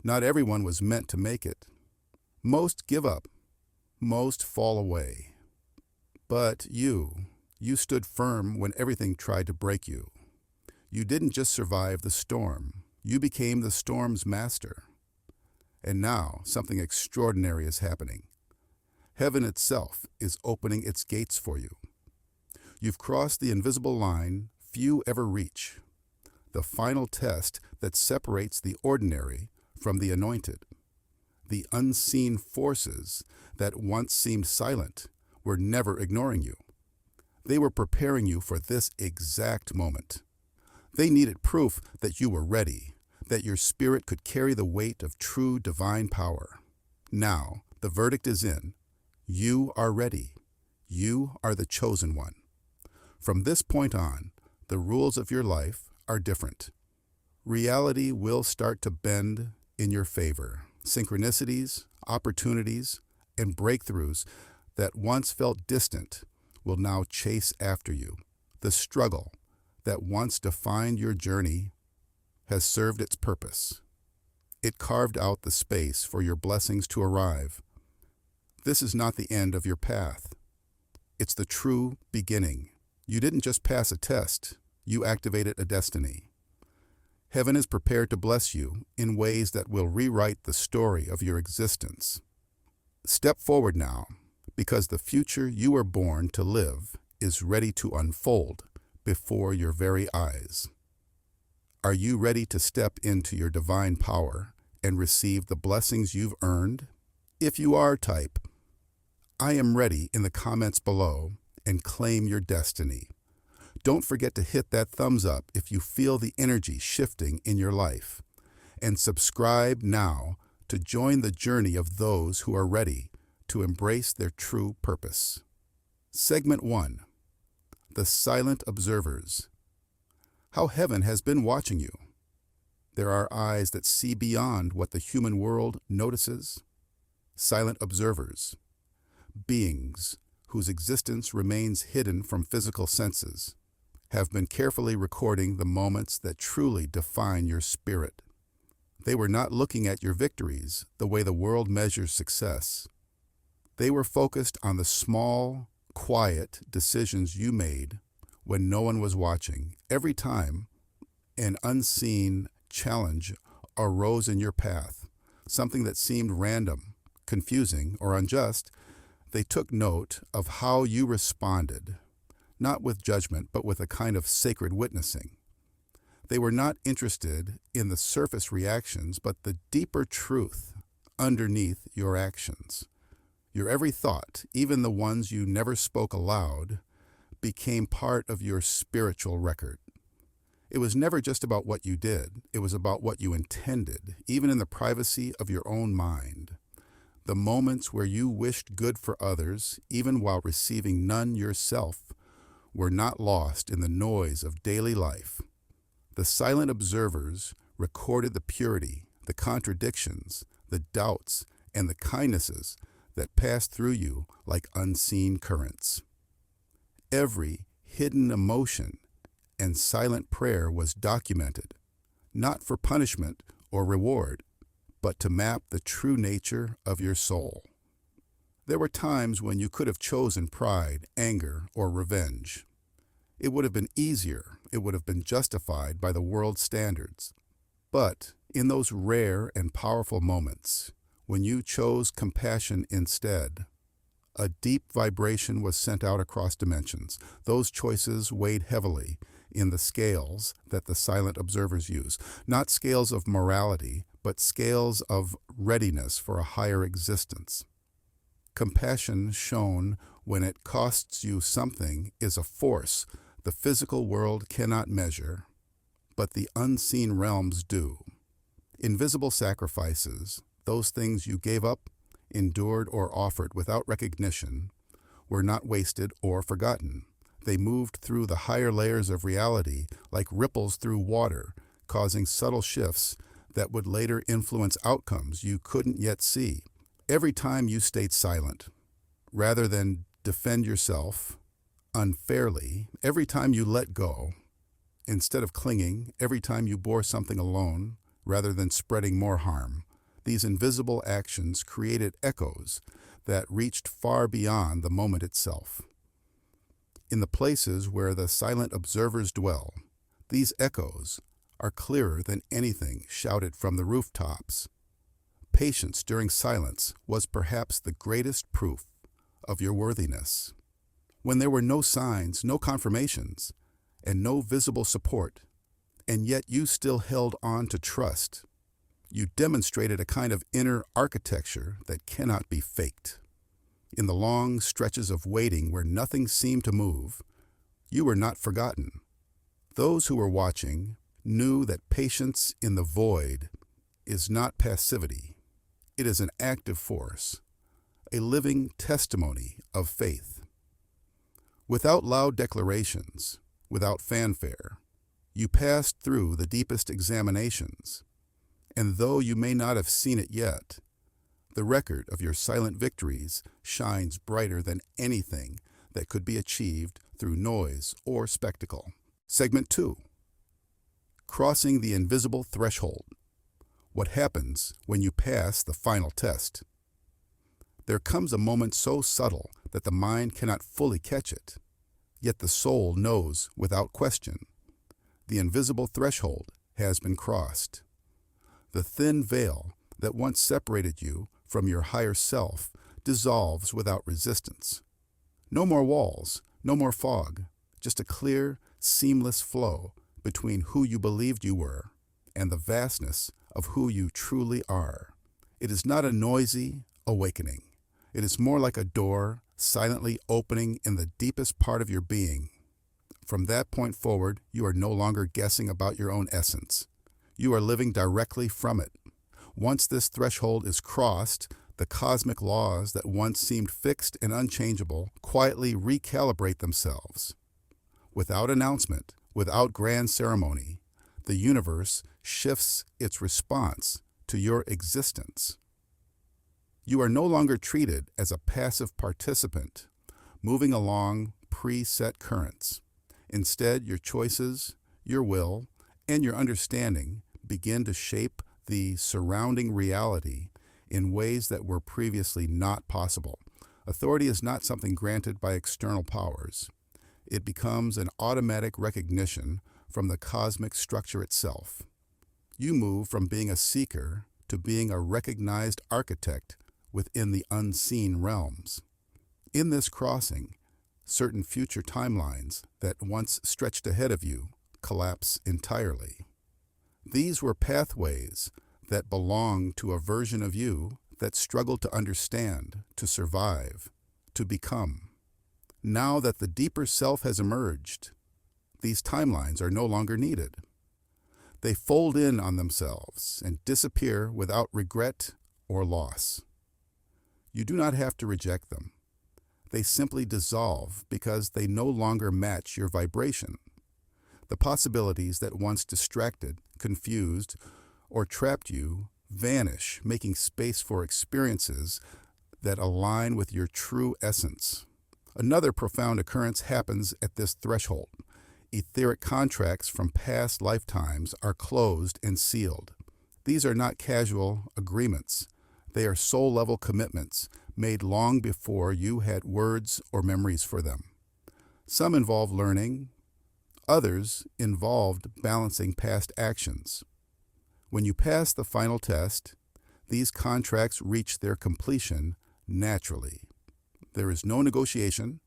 Not everyone was meant to make it. Most give up. Most fall away. But you stood firm when everything tried to break you. You didn't just survive the storm. You became the storm's master. And now something extraordinary is happening. Heaven itself is opening its gates for you. You've crossed the invisible line few ever reach, the final test that separates the ordinary from the anointed. The unseen forces that once seemed silent were never ignoring you. They were preparing you for this exact moment. They needed proof that you were ready, that your spirit could carry the weight of true divine power. Now, the verdict is in. You are ready. You are the chosen one. From this point on, the rules of your life are different. Reality will start to bend in your favor. Synchronicities, opportunities, and breakthroughs that once felt distant will now chase after you. The struggle that once defined your journey has served its purpose. It carved out the space for your blessings to arrive. This is not the end of your path. It's the true beginning. You didn't just pass a test, you activated a destiny. Heaven is prepared to bless you in ways that will rewrite the story of your existence. Step forward now, because the future you were born to live is ready to unfold before your very eyes. Are you ready to step into your divine power and receive the blessings you've earned? If you are, type, "I am ready" in the comments below and claim your destiny. Don't forget to hit that thumbs up if you feel the energy shifting in your life. And subscribe now to join the journey of those who are ready to embrace their true purpose. Segment 1. The Silent Observers. How heaven has been watching you. There are eyes that see beyond what the human world notices. Silent observers. Beings whose existence remains hidden from physical senses, have been carefully recording the moments that truly define your spirit. They were not looking at your victories the way the world measures success. They were focused on the small, quiet decisions you made when no one was watching. Every time an unseen challenge arose in your path, something that seemed random, confusing, or unjust, they took note of how you responded, not with judgment, but with a kind of sacred witnessing. They were not interested in the surface reactions, but the deeper truth underneath your actions. Your every thought, even the ones you never spoke aloud, became part of your spiritual record. It was never just about what you did, it was about what you intended, even in the privacy of your own mind. The moments where you wished good for others, even while receiving none yourself, were not lost in the noise of daily life. The silent observers recorded the purity, the contradictions, the doubts, and the kindnesses that passed through you like unseen currents. Every hidden emotion and silent prayer was documented, not for punishment or reward, but to map the true nature of your soul. There were times when you could have chosen pride, anger, or revenge. It would have been easier, it would have been justified by the world's standards. But in those rare and powerful moments, when you chose compassion instead, a deep vibration was sent out across dimensions. Those choices weighed heavily in the scales that the silent observers use, not scales of morality, but scales of readiness for a higher existence. Compassion shown when it costs you something is a force the physical world cannot measure, but the unseen realms do. Invisible sacrifices, those things you gave up, endured, or offered without recognition, were not wasted or forgotten. They moved through the higher layers of reality like ripples through water, causing subtle shifts that would later influence outcomes you couldn't yet see. Every time you stayed silent, rather than defend yourself unfairly, every time you let go, instead of clinging, every time you bore something alone, rather than spreading more harm, These invisible actions created echoes that reached far beyond the moment itself. In the places where the silent observers dwell, these echoes are clearer than anything shouted from the rooftops. Patience during silence was perhaps the greatest proof of your worthiness. When there were no signs, no confirmations, and no visible support, and yet you still held on to trust, you demonstrated a kind of inner architecture that cannot be faked. In the long stretches of waiting where nothing seemed to move, you were not forgotten. Those who were watching knew that patience in the void is not passivity. It is an active force, a living testimony of faith. Without loud declarations, without fanfare, you passed through the deepest examinations, and though you may not have seen it yet, the record of your silent victories shines brighter than anything that could be achieved through noise or spectacle. Segment 2. Crossing the invisible threshold. What happens when you pass the final test? There comes a moment so subtle that the mind cannot fully catch it, yet the soul knows without question. The invisible threshold has been crossed. The thin veil that once separated you from your higher self dissolves without resistance. No more walls, no more fog, just a clear, seamless flow between who you believed you were and the vastness of who you truly are. It is not a noisy awakening. It is more like a door silently opening in the deepest part of your being. From that point forward, you are no longer guessing about your own essence. You are living directly from it. Once this threshold is crossed, the cosmic laws that once seemed fixed and unchangeable quietly recalibrate themselves. Without announcement, without grand ceremony, the universe shifts its response to your existence. You are no longer treated as a passive participant, moving along preset currents. Instead, your choices, your will, and your understanding begin to shape the surrounding reality in ways that were previously not possible. Authority is not something granted by external powers. It becomes an automatic recognition from the cosmic structure itself. You move from being a seeker to being a recognized architect within the unseen realms. In this crossing, certain future timelines that once stretched ahead of you collapse entirely. These were pathways that belonged to a version of you that struggled to understand, to survive, to become. Now that the deeper self has emerged, these timelines are no longer needed. They fold in on themselves and disappear without regret or loss. You do not have to reject them. They simply dissolve because they no longer match your vibration. The possibilities that once distracted, confused, or trapped you vanish, making space for experiences that align with your true essence. Another profound occurrence happens at this threshold. Etheric contracts from past lifetimes are closed and sealed. These are not casual agreements. They are soul-level commitments made long before you had words or memories for them. Some involve learning. Others involved balancing past actions. When you pass the final test, these contracts reach their completion naturally. There is no negotiation,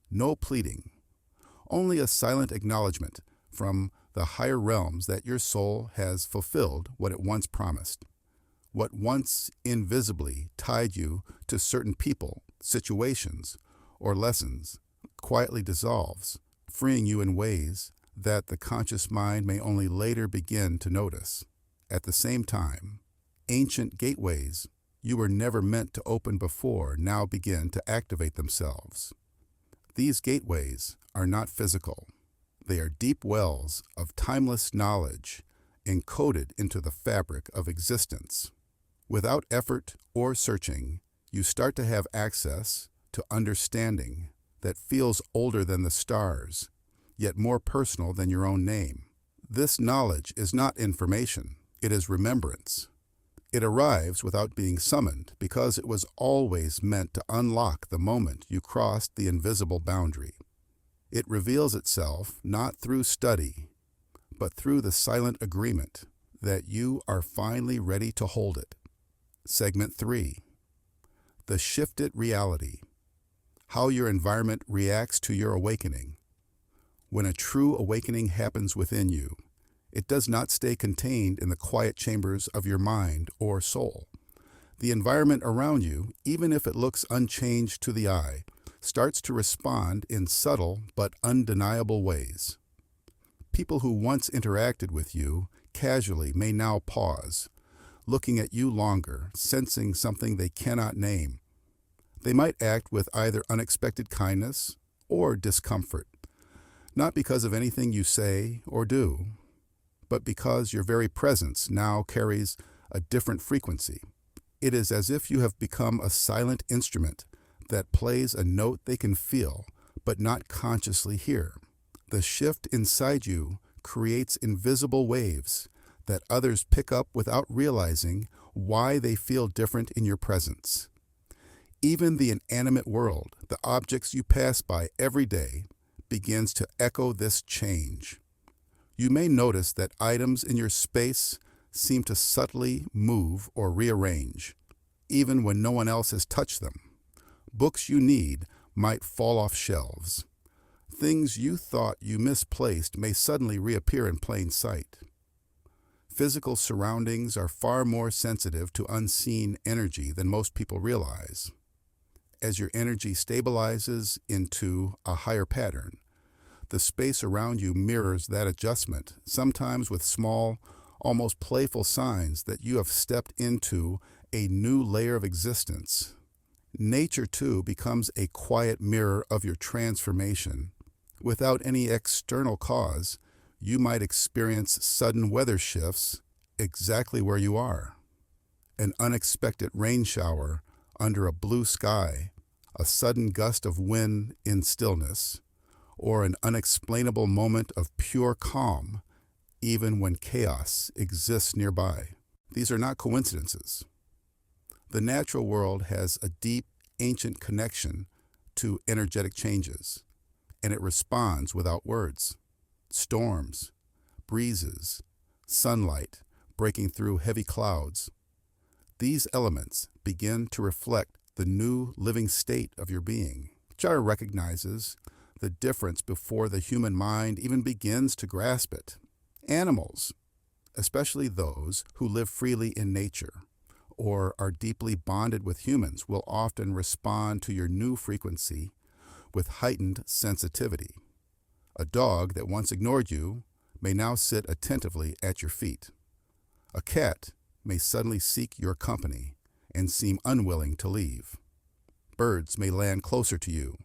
no pleading, only a silent acknowledgement from the higher realms that your soul has fulfilled what it once promised. What once invisibly tied you to certain people, situations, or lessons quietly dissolves, freeing you in ways that the conscious mind may only later begin to notice. At the same time, ancient gateways you were never meant to open before now begin to activate themselves. These gateways are not physical. They are deep wells of timeless knowledge encoded into the fabric of existence. Without effort or searching, you start to have access to understanding that feels older than the stars, yet more personal than your own name. This knowledge is not information, it is remembrance. It arrives without being summoned because it was always meant to unlock the moment you crossed the invisible boundary. It reveals itself not through study, but through the silent agreement that you are finally ready to hold it. Segment 3. The Shifted Reality. How your environment reacts to your awakening. When a true awakening happens within you, it does not stay contained in the quiet chambers of your mind or soul. The environment around you, even if it looks unchanged to the eye, starts to respond in subtle but undeniable ways. People who once interacted with you casually may now pause, looking at you longer, sensing something they cannot name. They might act with either unexpected kindness or discomfort, not because of anything you say or do, but because your very presence now carries a different frequency. It is as if you have become a silent instrument that plays a note they can feel but not consciously hear. The shift inside you creates invisible waves that others pick up without realizing why they feel different in your presence. Even the inanimate world, the objects you pass by every day, begins to echo this change. You may notice that items in your space seem to subtly move or rearrange, even when no one else has touched them. Books you need might fall off shelves. Things you thought you misplaced may suddenly reappear in plain sight. Physical surroundings are far more sensitive to unseen energy than most people realize. As your energy stabilizes into a higher pattern, the space around you mirrors that adjustment, sometimes with small, almost playful signs that you have stepped into a new layer of existence. Nature, too, becomes a quiet mirror of your transformation. Without any external cause, you might experience sudden weather shifts exactly where you are. An unexpected rain shower under a blue sky, a sudden gust of wind in stillness, or an unexplainable moment of pure calm, even when chaos exists nearby. These are not coincidences. The natural world has a deep, ancient connection to energetic changes, and it responds without words. Storms, breezes, sunlight breaking through heavy clouds. These elements begin to reflect the new living state of your being. Chara recognizes the difference before the human mind even begins to grasp it. Animals, especially those who live freely in nature or are deeply bonded with humans, will often respond to your new frequency with heightened sensitivity. A dog that once ignored you may now sit attentively at your feet. A cat may suddenly seek your company and seem unwilling to leave. Birds may land closer to you,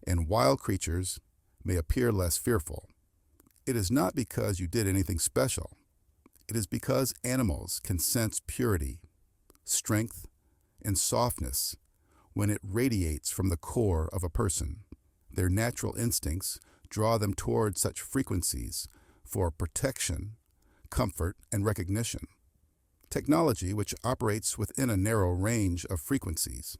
and wild creatures may appear less fearful. It is not because you did anything special. It is because animals can sense purity, strength, and softness when it radiates from the core of a person. Their natural instincts draw them toward such frequencies for protection, comfort, and recognition. Technology, which operates within a narrow range of frequencies,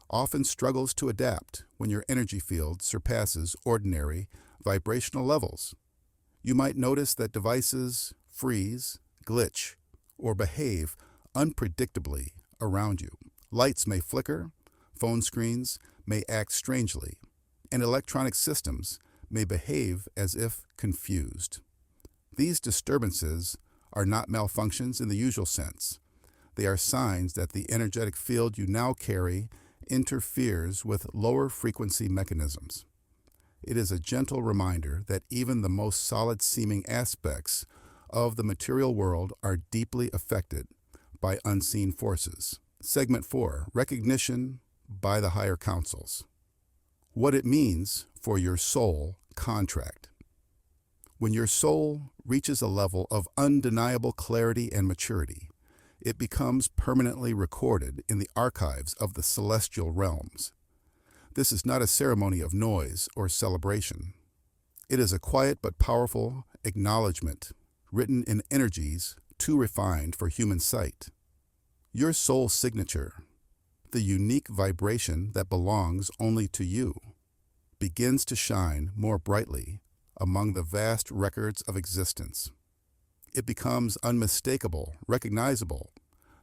often struggles to adapt when your energy field surpasses ordinary vibrational levels. You might notice that devices freeze, glitch, or behave unpredictably around you. Lights may flicker, phone screens may act strangely, and electronic systems may behave as if confused. These disturbances are not malfunctions in the usual sense. They are signs that the energetic field you now carry interferes with lower frequency mechanisms. It is a gentle reminder that even the most solid-seeming aspects of the material world are deeply affected by unseen forces. Segment 4, Recognition by the Higher Councils. What it means for your soul contract. When your soul reaches a level of undeniable clarity and maturity, it becomes permanently recorded in the archives of the celestial realms. This is not a ceremony of noise or celebration. It is a quiet but powerful acknowledgement, written in energies too refined for human sight. Your soul signature, the unique vibration that belongs only to you, begins to shine more brightly among the vast records of existence. It becomes unmistakable, recognizable,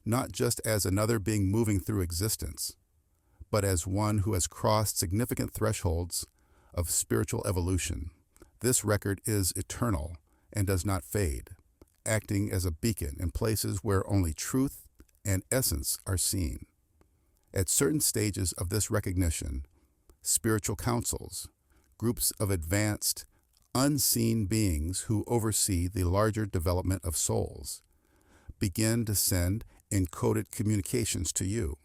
not just as another being moving through existence, but as one who has crossed significant thresholds of spiritual evolution. This record is eternal and does not fade, acting as a beacon in places where only truth and essence are seen. At certain stages of this recognition, spiritual councils, groups of advanced, unseen beings who oversee the larger development of souls, begin to send encoded communications to you.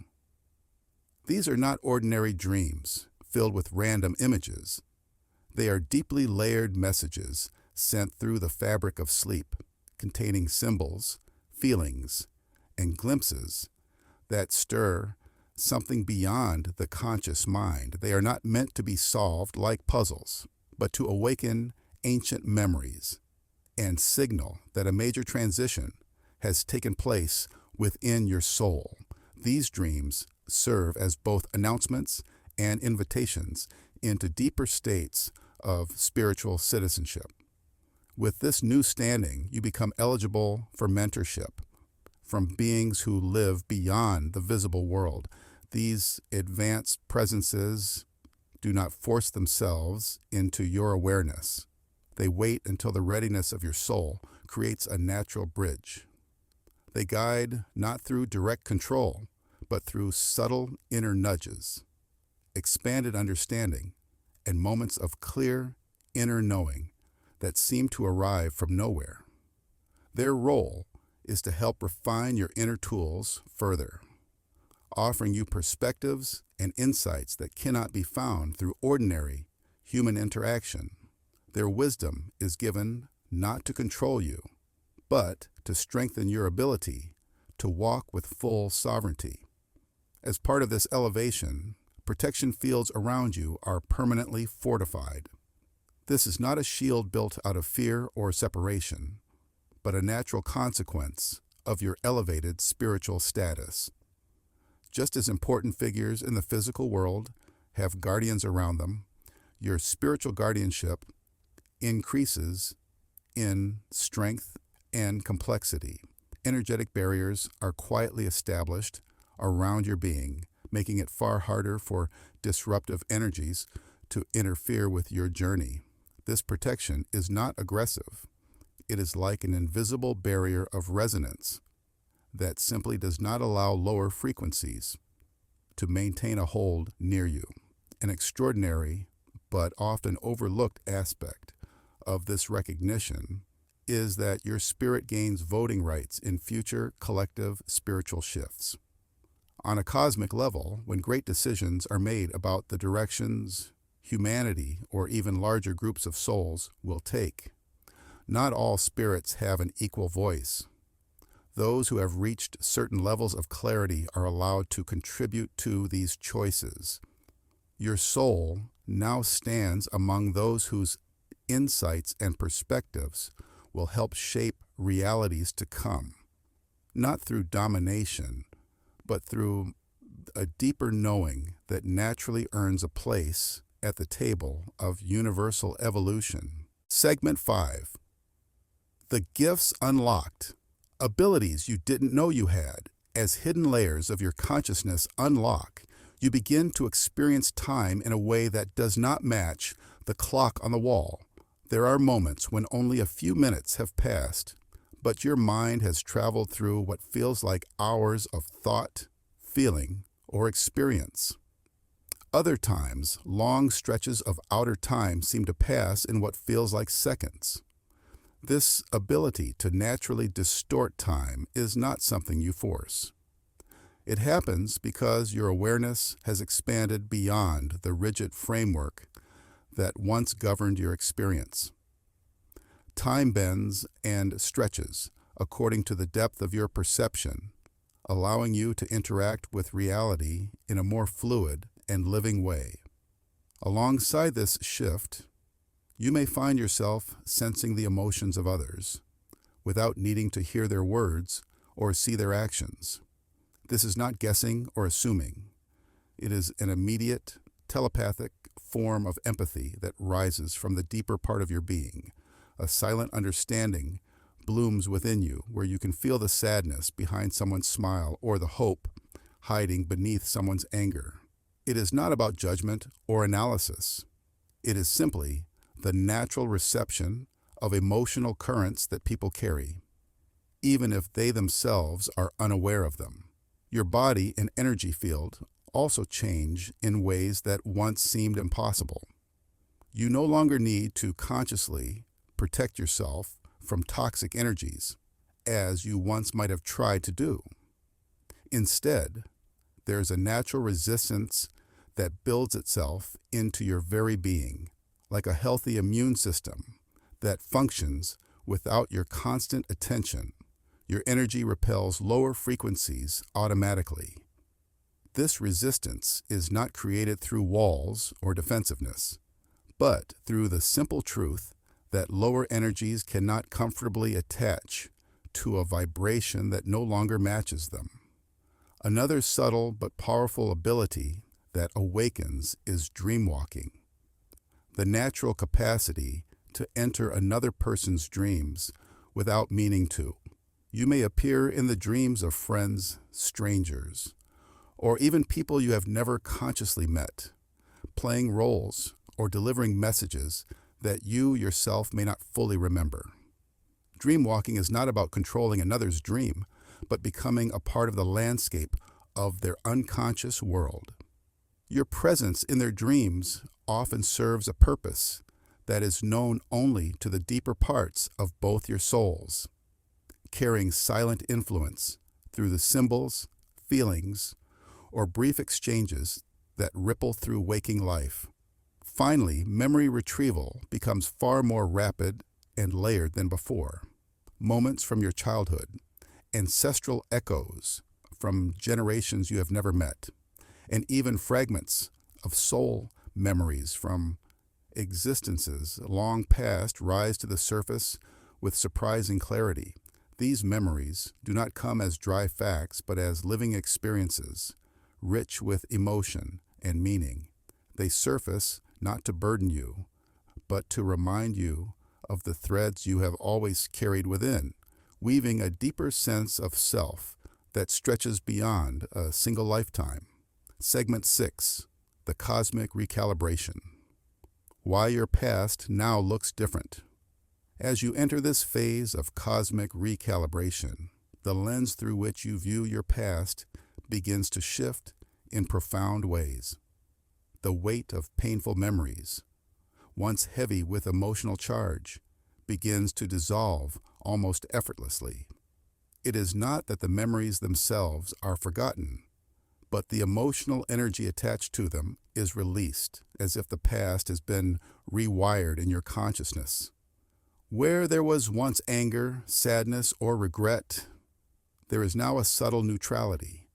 These are not ordinary dreams filled with random images. They are deeply layered messages sent through the fabric of sleep, containing symbols, feelings, and glimpses that stir something beyond the conscious mind. They are not meant to be solved like puzzles, but to awaken ancient memories and signal that a major transition has taken place within your soul. These dreams serve as both announcements and invitations into deeper states of spiritual citizenship. With this new standing, you become eligible for mentorship from beings who live beyond the visible world. These advanced presences do not force themselves into your awareness. They wait until the readiness of your soul creates a natural bridge. They guide not through direct control, but through subtle inner nudges, expanded understanding, and moments of clear inner knowing that seem to arrive from nowhere. Their role is to help refine your inner tools further, offering you perspectives and insights that cannot be found through ordinary human interaction. Their wisdom is given not to control you, but to strengthen your ability to walk with full sovereignty. As part of this elevation, protection fields around you are permanently fortified. This is not a shield built out of fear or separation, but a natural consequence of your elevated spiritual status. Just as important figures in the physical world have guardians around them, your spiritual guardianship increases in strength and complexity. Energetic barriers are quietly established around your being, making it far harder for disruptive energies to interfere with your journey. This protection is not aggressive. It is like an invisible barrier of resonance that simply does not allow lower frequencies to maintain a hold near you. An extraordinary but often overlooked aspect of this recognition is that your spirit gains voting rights in future collective spiritual shifts. On a cosmic level, when great decisions are made about the directions humanity or even larger groups of souls will take, not all spirits have an equal voice. Those who have reached certain levels of clarity are allowed to contribute to these choices. Your soul now stands among those whose insights and perspectives will help shape realities to come, not through domination, but through a deeper knowing that naturally earns a place at the table of universal evolution. Segment 5. The gifts unlocked. Abilities you didn't know you had. As hidden layers of your consciousness unlock, you begin to experience time in a way that does not match the clock on the wall. There are moments when only a few minutes have passed, but your mind has traveled through what feels like hours of thought, feeling, or experience. Other times, long stretches of outer time seem to pass in what feels like seconds. This ability to naturally distort time is not something you force. It happens because your awareness has expanded beyond the rigid framework that once governed your experience. Time bends and stretches according to the depth of your perception, allowing you to interact with reality in a more fluid and living way. Alongside this shift, you may find yourself sensing the emotions of others without needing to hear their words or see their actions. This is not guessing or assuming. It is an immediate, telepathic form of empathy that rises from the deeper part of your being. A silent understanding blooms within you where you can feel the sadness behind someone's smile or the hope hiding beneath someone's anger. It is not about judgment or analysis. It is simply the natural reception of emotional currents that people carry, even if they themselves are unaware of them. Your body and energy field also change in ways that once seemed impossible. You no longer need to consciously protect yourself from toxic energies, as you once might have tried to do. Instead, there's a natural resistance that builds itself into your very being, like a healthy immune system that functions without your constant attention. Your energy repels lower frequencies automatically. This resistance is not created through walls or defensiveness, but through the simple truth that lower energies cannot comfortably attach to a vibration that no longer matches them. Another subtle but powerful ability that awakens is dreamwalking, the natural capacity to enter another person's dreams without meaning to. You may appear in the dreams of friends, strangers, or even people you have never consciously met, playing roles or delivering messages that you yourself may not fully remember. Dreamwalking is not about controlling another's dream, but becoming a part of the landscape of their unconscious world. Your presence in their dreams often serves a purpose that is known only to the deeper parts of both your souls, carrying silent influence through the symbols, feelings, or brief exchanges that ripple through waking life. Finally, memory retrieval becomes far more rapid and layered than before. Moments from your childhood, ancestral echoes from generations you have never met, and even fragments of soul memories from existences long past rise to the surface with surprising clarity. These memories do not come as dry facts, but as living experiences, rich with emotion and meaning. They surface not to burden you, but to remind you of the threads you have always carried within, weaving a deeper sense of self that stretches beyond a single lifetime. Segment 6, the cosmic recalibration. Why your past now looks different. As you enter this phase of cosmic recalibration, the lens through which you view your past begins to shift in profound ways. The weight of painful memories, once heavy with emotional charge, begins to dissolve almost effortlessly. It is not that the memories themselves are forgotten, but the emotional energy attached to them is released, as if the past has been rewired in your consciousness. Where there was once anger, sadness, or regret, there is now a subtle neutrality,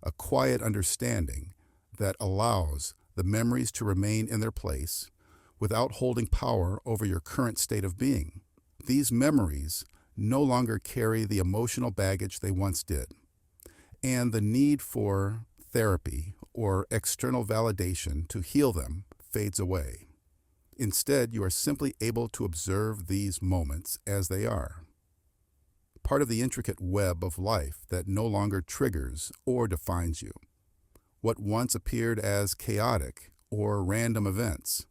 a quiet understanding that allows the memories to remain in their place without holding power over your current state of being. These memories no longer carry the emotional baggage they once did, and the need for therapy or external validation to heal them fades away. Instead, you are simply able to observe these moments as they are, part of the intricate web of life that no longer triggers or defines you. What once appeared as chaotic or random events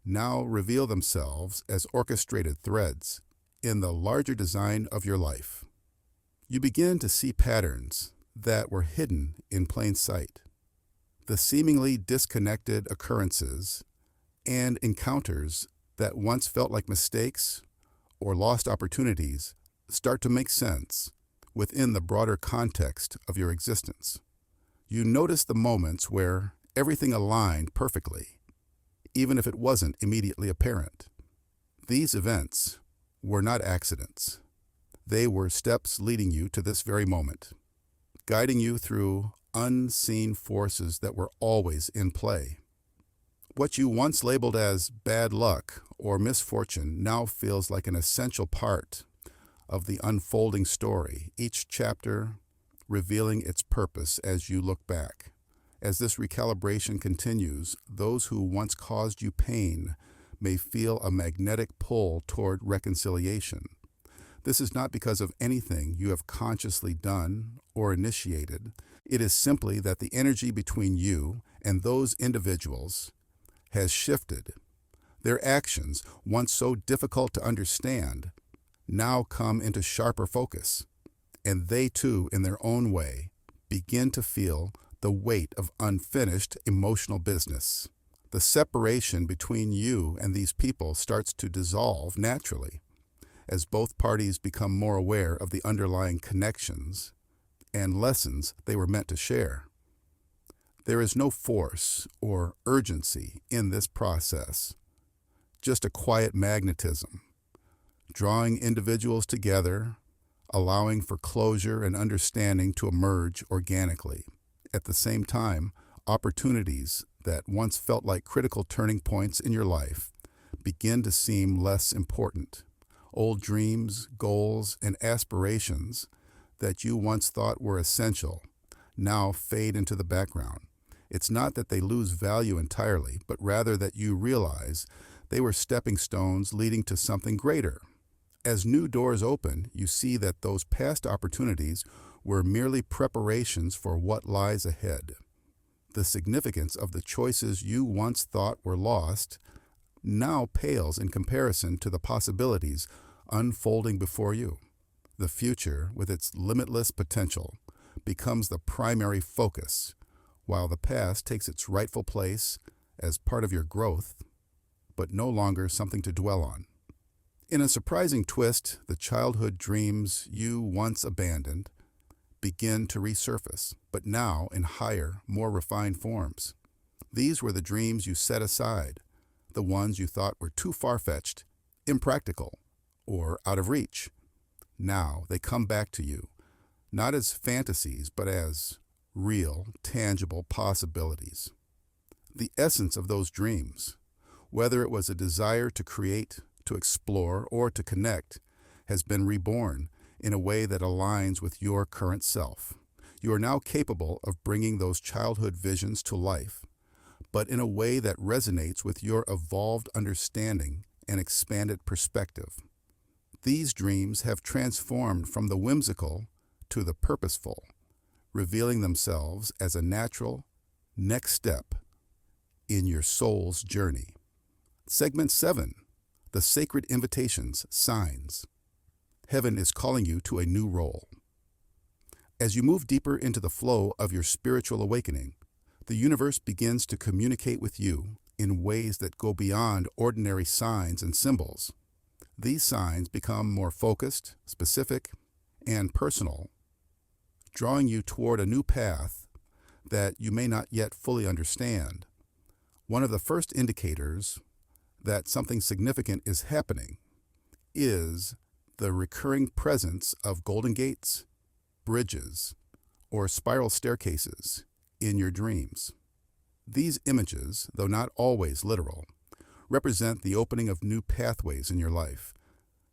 now reveal themselves as orchestrated threads in the larger design of your life. You begin to see patterns that were hidden in plain sight. The seemingly disconnected occurrences and encounters that once felt like mistakes or lost opportunities start to make sense within the broader context of your existence. You notice the moments where everything aligned perfectly, even if it wasn't immediately apparent. These events were not accidents. They were steps leading you to this very moment, guiding you through unseen forces that were always in play. What you once labeled as bad luck or misfortune now feels like an essential part of the unfolding story. Each chapter revealing its purpose as you look back. As this recalibration continues, those who once caused you pain may feel a magnetic pull toward reconciliation. This is not because of anything you have consciously done or initiated. It is simply that the energy between you and those individuals has shifted. Their actions, once so difficult to understand, now come into sharper focus, and they too, in their own way, begin to feel the weight of unfinished emotional business. The separation between you and these people starts to dissolve naturally, as both parties become more aware of the underlying connections and lessons they were meant to share. There is no force or urgency in this process, just a quiet magnetism, drawing individuals together, allowing for closure and understanding to emerge organically. At the same time, opportunities that once felt like critical turning points in your life begin to seem less important. Old dreams, goals, and aspirations that you once thought were essential now fade into the background. It's not that they lose value entirely, but rather that you realize they were stepping stones leading to something greater. As new doors open, you see that those past opportunities were merely preparations for what lies ahead. The significance of the choices you once thought were lost now pales in comparison to the possibilities unfolding before you. The future, with its limitless potential, becomes the primary focus, while the past takes its rightful place as part of your growth, but no longer something to dwell on. In a surprising twist, the childhood dreams you once abandoned begin to resurface, but now in higher, more refined forms. These were the dreams you set aside, the ones you thought were too far-fetched, impractical, or out of reach. Now they come back to you, not as fantasies, but as real, tangible possibilities. The essence of those dreams, whether it was a desire to create, to explore, or to connect, has been reborn in a way that aligns with your current self. You are now capable of bringing those childhood visions to life, but in a way that resonates with your evolved understanding and expanded perspective. These dreams have transformed from the whimsical to the purposeful, revealing themselves as a natural next step in your soul's journey. Segment 7, the sacred invitations, signs. Heaven is calling you to a new role. As you move deeper into the flow of your spiritual awakening, the universe begins to communicate with you in ways that go beyond ordinary signs and symbols. These signs become more focused, specific, and personal, drawing you toward a new path that you may not yet fully understand. One of the first indicators that something significant is happening is the recurring presence of golden gates, bridges, or spiral staircases in your dreams. These images, though not always literal, represent the opening of new pathways in your life,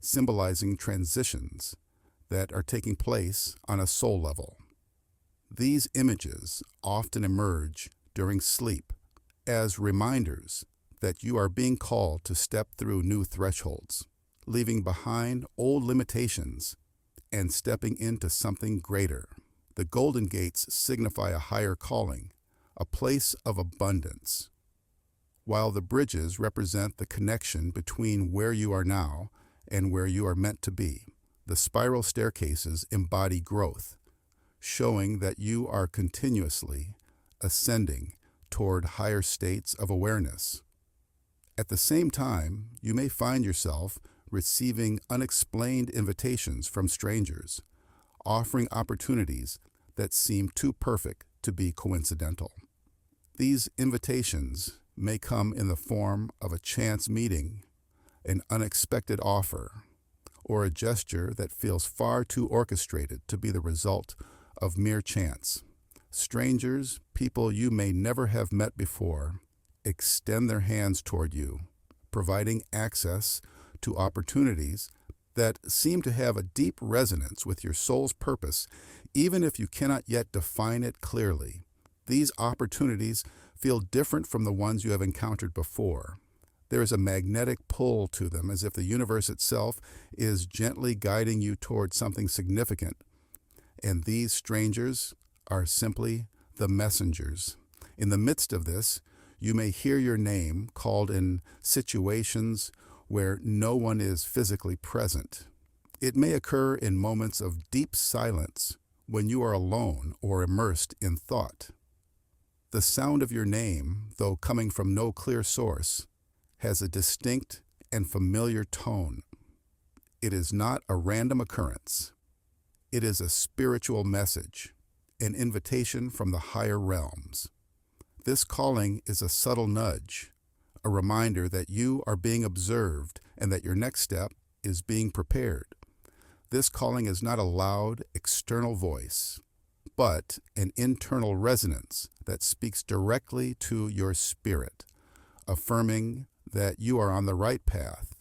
symbolizing transitions that are taking place on a soul level. These images often emerge during sleep as reminders that you are being called to step through new thresholds, leaving behind old limitations and stepping into something greater. The golden gates signify a higher calling, a place of abundance, while the bridges represent the connection between where you are now and where you are meant to be. The spiral staircases embody growth, showing that you are continuously ascending toward higher states of awareness. At the same time, you may find yourself receiving unexplained invitations from strangers, offering opportunities that seem too perfect to be coincidental. These invitations may come in the form of a chance meeting, an unexpected offer, or a gesture that feels far too orchestrated to be the result of mere chance. Strangers, people you may never have met before, extend their hands toward you, providing access to opportunities that seem to have a deep resonance with your soul's purpose, Even if you cannot yet define it clearly, these opportunities feel different from the ones you have encountered before. There is a magnetic pull to them, as if the universe itself is gently guiding you towards something significant. And these strangers are simply the messengers. In the midst of this, you may hear your name called in situations where no one is physically present. It may occur in moments of deep silence when you are alone or immersed in thought. The sound of your name, though coming from no clear source, has a distinct and familiar tone. It is not a random occurrence. It is a spiritual message, an invitation from the higher realms. This calling is a subtle nudge, a reminder that you are being observed and that your next step is being prepared. This calling is not a loud, external voice, but an internal resonance that speaks directly to your spirit, affirming that you are on the right path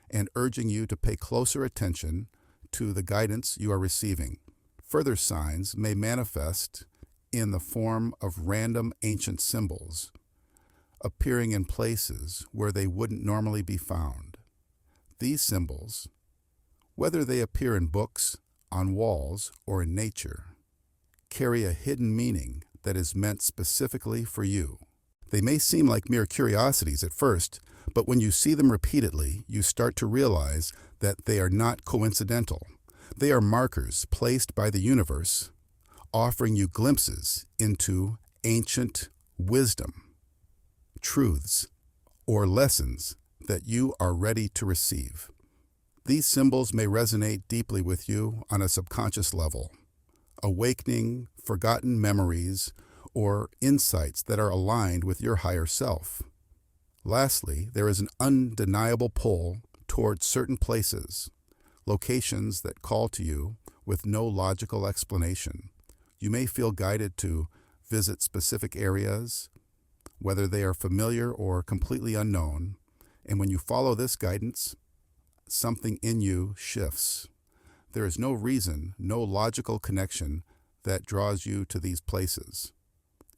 and urging you to pay closer attention to the guidance you are receiving. Further signs may manifest in the form of random ancient symbols, appearing in places where they wouldn't normally be found. These symbols, whether they appear in books, on walls, or in nature, carry a hidden meaning that is meant specifically for you. They may seem like mere curiosities at first, but when you see them repeatedly, you start to realize that they are not coincidental. They are markers placed by the universe, offering you glimpses into ancient wisdom, truths, or lessons that you are ready to receive. These symbols may resonate deeply with you on a subconscious level, awakening forgotten memories or insights that are aligned with your higher self. Lastly, there is an undeniable pull toward certain places, locations that call to you with no logical explanation. You may feel guided to visit specific areas, whether they are familiar or completely unknown, and when you follow this guidance, something in you shifts. There is no reason, no logical connection that draws you to these places.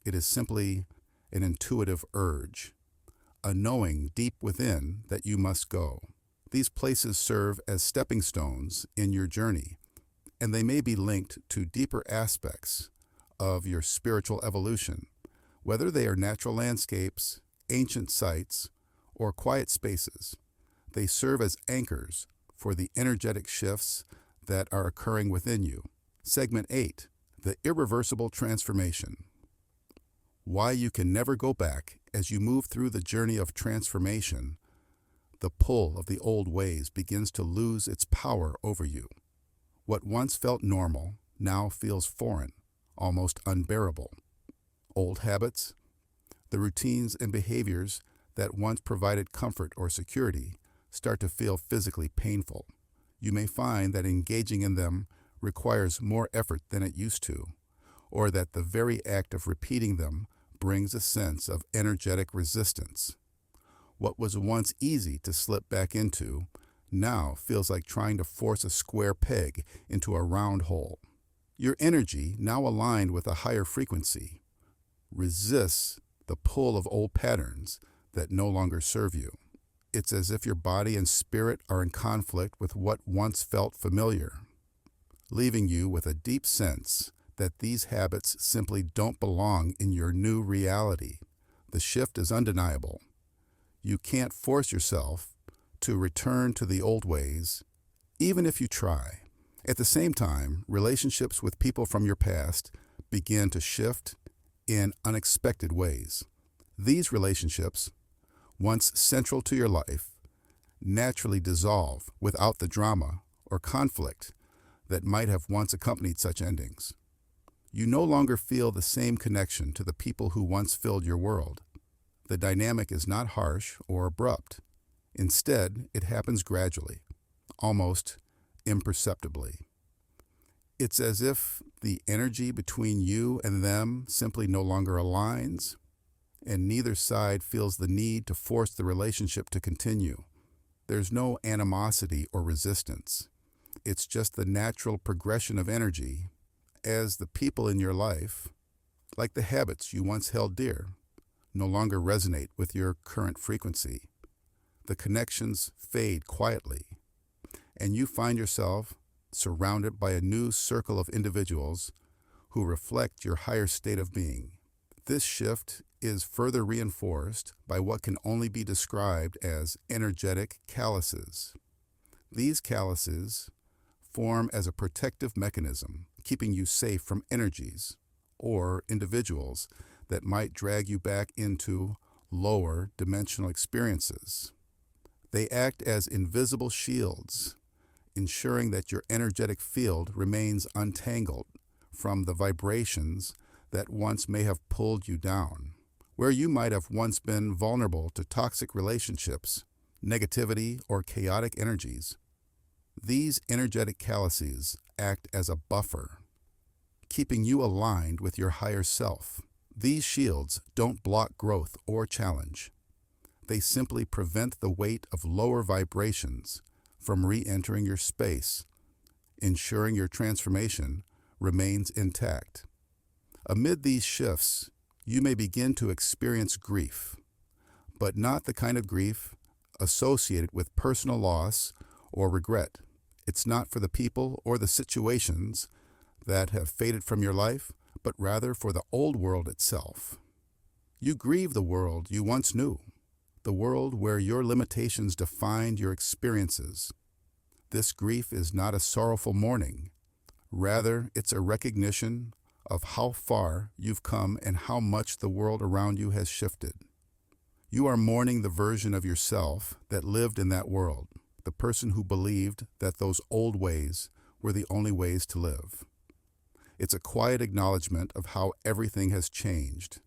It is simply an intuitive urge, a knowing deep within that you must go. These places serve as stepping stones in your journey, and they may be linked to deeper aspects of your spiritual evolution, whether they are natural landscapes, ancient sites, or quiet spaces. They serve as anchors for the energetic shifts that are occurring within you. Segment 8, the irreversible transformation. Why you can never go back. As you move through the journey of transformation, the pull of the old ways begins to lose its power over you. What once felt normal now feels foreign, almost unbearable. Old habits, the routines and behaviors that once provided comfort or security, start to feel physically painful. You may find that engaging in them requires more effort than it used to, or that the very act of repeating them brings a sense of energetic resistance. What was once easy to slip back into now feels like trying to force a square peg into a round hole. Your energy, now aligned with a higher frequency, resists the pull of old patterns that no longer serve you. It's as if your body and spirit are in conflict with what once felt familiar, leaving you with a deep sense that these habits simply don't belong in your new reality. The shift is undeniable. You can't force yourself to return to the old ways, even if you try. At the same time, relationships with people from your past begin to shift in unexpected ways. These relationships, once central to your life, naturally dissolve without the drama or conflict that might have once accompanied such endings. You no longer feel the same connection to the people who once filled your world. The dynamic is not harsh or abrupt. Instead, it happens gradually, almost imperceptibly. It's as if the energy between you and them simply no longer aligns, and neither side feels the need to force the relationship to continue. There's no animosity or resistance. It's just the natural progression of energy as the people in your life, like the habits you once held dear, no longer resonate with your current frequency. The connections fade quietly, and you find yourself surrounded by a new circle of individuals who reflect your higher state of being. This shift is further reinforced by what can only be described as energetic calluses. These calluses form as a protective mechanism, keeping you safe from energies or individuals that might drag you back into lower dimensional experiences. They act as invisible shields, ensuring that your energetic field remains untangled from the vibrations that once may have pulled you down. Where you might have once been vulnerable to toxic relationships, negativity, or chaotic energies, these energetic calluses act as a buffer, keeping you aligned with your higher self. These shields don't block growth or challenge. They simply prevent the weight of lower vibrations from re-entering your space, ensuring your transformation remains intact. Amid these shifts, you may begin to experience grief, but not the kind of grief associated with personal loss or regret. It's not for the people or the situations that have faded from your life, but rather for the old world itself. You grieve the world you once knew, the world where your limitations defined your experiences. This grief is not a sorrowful mourning. Rather, it's a recognition of how far you've come and how much the world around you has shifted. You are mourning the version of yourself that lived in that world, the person who believed that those old ways were the only ways to live. It's a quiet acknowledgement of how everything has changed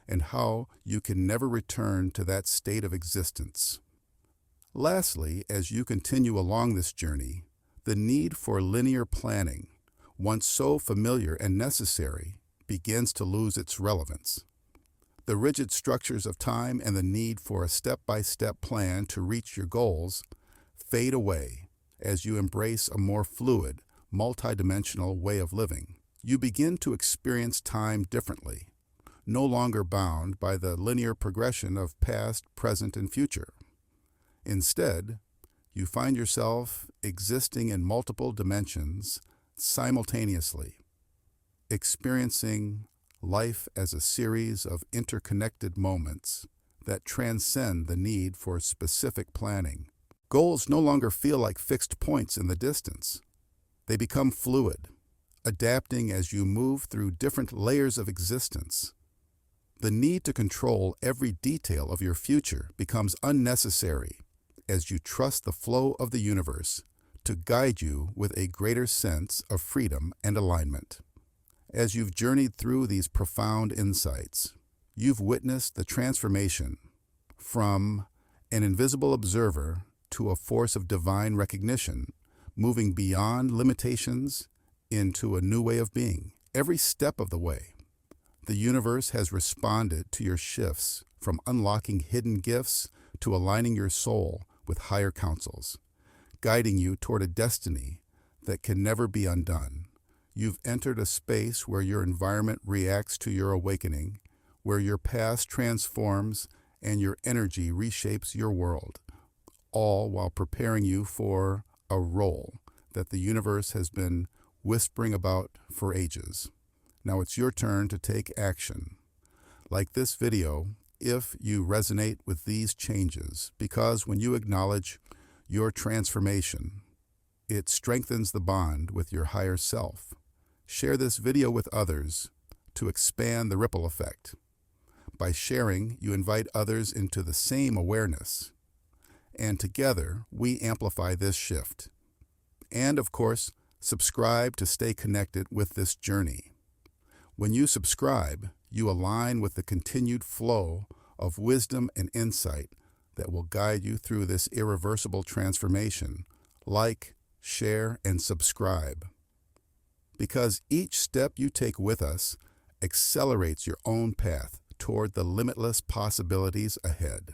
and how you can never return to that state of existence. Lastly, as you continue along this journey, the need for linear planning, once so familiar and necessary, begins to lose its relevance. The rigid structures of time and the need for a step-by-step plan to reach your goals fade away as you embrace a more fluid, multidimensional way of living. You begin to experience time differently, no longer bound by the linear progression of past, present, and future. Instead, you find yourself existing in multiple dimensions simultaneously, experiencing life as a series of interconnected moments that transcend the need for specific planning. Goals no longer feel like fixed points in the distance. They become fluid, adapting as you move through different layers of existence. The need to control every detail of your future becomes unnecessary as you trust the flow of the universe to guide you with a greater sense of freedom and alignment. As you've journeyed through these profound insights, you've witnessed the transformation from an invisible observer to a force of divine recognition, moving beyond limitations into a new way of being. Every step of the way, the universe has responded to your shifts, from unlocking hidden gifts to aligning your soul with higher counsels, guiding you toward a destiny that can never be undone. You've entered a space where your environment reacts to your awakening, where your past transforms and your energy reshapes your world, all while preparing you for a role that the universe has been whispering about for ages. Now it's your turn to take action. Like this video, if you resonate with these changes, because when you acknowledge your transformation, it strengthens the bond with your higher self. Share this video with others to expand the ripple effect. By sharing, you invite others into the same awareness, and together we amplify this shift. And of course, subscribe to stay connected with this journey. When you subscribe, you align with the continued flow of wisdom and insight that will guide you through this irreversible transformation. Like, share, and subscribe. Because each step you take with us accelerates your own path toward the limitless possibilities ahead.